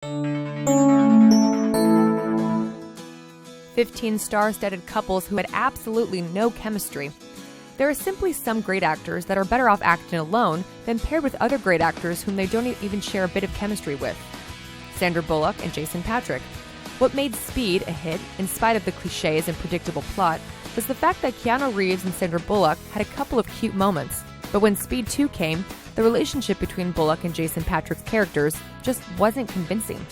15 star-studded couples who had absolutely no chemistry. There are simply some great actors that are better off acting alone than paired with other great actors whom they don't even share a bit of chemistry with. Sandra Bullock and Jason Patric. What made Speed a hit, in spite of the cliches and predictable plot, was the fact that Keanu Reeves and Sandra Bullock had a couple of cute moments. But when Speed 2 came, the relationship between Bullock and Jason Patric's characters just wasn't convincing.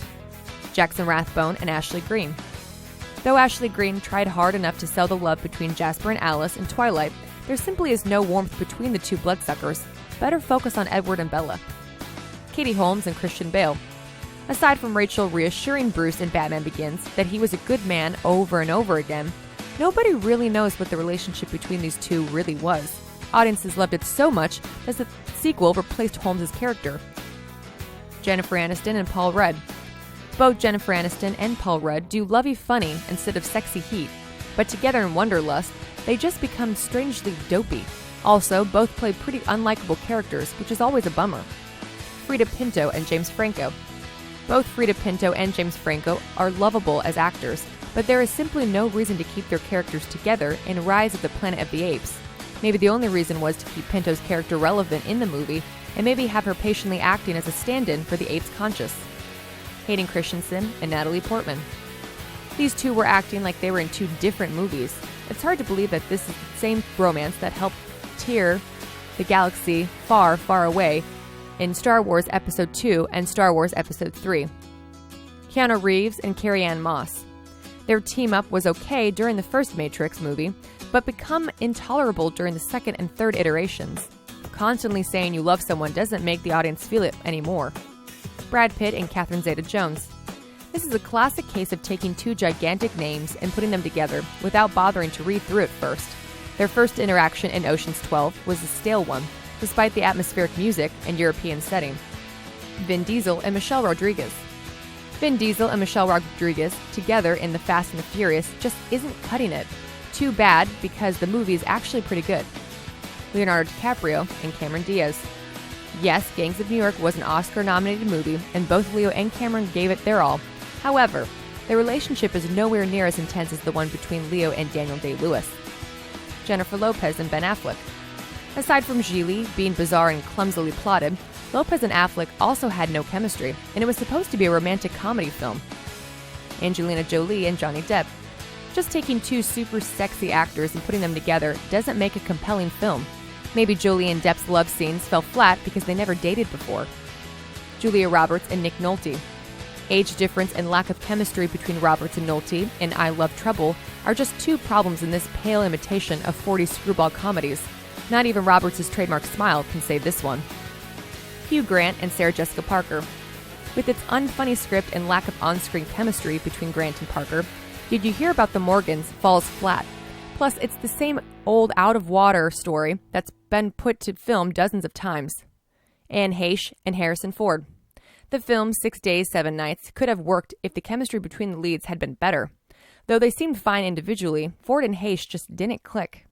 Jackson Rathbone and Ashley Greene. Though Ashley Greene tried hard enough to sell the love between Jasper and Alice in Twilight, there simply is no warmth between the two bloodsuckers. Better focus on Edward and Bella. Katie Holmes and Christian Bale. Aside from Rachel reassuring Bruce in Batman Begins that he was a good man over and over again, nobody really knows what the relationship between these two really was. Audiences loved it so much that the sequel replaced Holmes' character. Jennifer Aniston and Paul Rudd. Both Jennifer Aniston and Paul Rudd do lovey-funny instead of sexy heat, but together in Wanderlust, they just become strangely dopey. Also, both play pretty unlikable characters, which is always a bummer. Freida Pinto and James Franco. Both Freida Pinto and James Franco are lovable as actors, but there is simply no reason to keep their characters together in Rise of the Planet of the Apes. Maybe the only reason was to keep Pinto's character relevant in the movie, and maybe have her patiently acting as a stand-in for the apes conscious. Hayden Christensen and Natalie Portman. These two were acting like they were in two different movies. It's hard to believe that this is the same romance that helped tear the galaxy far, far away in Star Wars Episode 2 and Star Wars Episode 3. Keanu Reeves and Carrie-Anne Moss. Their team-up was okay during the first Matrix movie, but become intolerable during the second and third iterations. Constantly saying you love someone doesn't make the audience feel it anymore. Brad Pitt and Catherine Zeta-Jones. This is a classic case of taking two gigantic names and putting them together without bothering to read through it first. Their first interaction in Ocean's 12 was a stale one, despite the atmospheric music and European setting. Vin Diesel and Michelle Rodriguez. Vin Diesel and Michelle Rodriguez together in The Fast and the Furious just isn't cutting it. Too bad, because the movie is actually pretty good. Leonardo DiCaprio and Cameron Diaz. Yes, Gangs of New York was an Oscar-nominated movie, and both Leo and Cameron gave it their all. However, their relationship is nowhere near as intense as the one between Leo and Daniel Day-Lewis. Jennifer Lopez and Ben Affleck. Aside from Gigli being bizarre and clumsily plotted, Lopez and Affleck also had no chemistry, and it was supposed to be a romantic comedy film. Angelina Jolie and Johnny Depp. Just taking two super sexy actors and putting them together doesn't make a compelling film. Maybe Jolie and Depp's love scenes fell flat because they never dated before. Julia Roberts and Nick Nolte. Age difference and lack of chemistry between Roberts and Nolte in I Love Trouble are just two problems in this pale imitation of 40s screwball comedies. Not even Roberts' trademark smile can save this one. Hugh Grant and Sarah Jessica Parker. With its unfunny script and lack of on-screen chemistry between Grant and Parker, Did You Hear About the Morgans falls flat. Plus, it's the same old out-of-water story that's been put to film dozens of times. Anne Heche and Harrison Ford. The film 6 Days, 7 Nights could have worked if the chemistry between the leads had been better. Though they seemed fine individually, Ford and Heche just didn't click.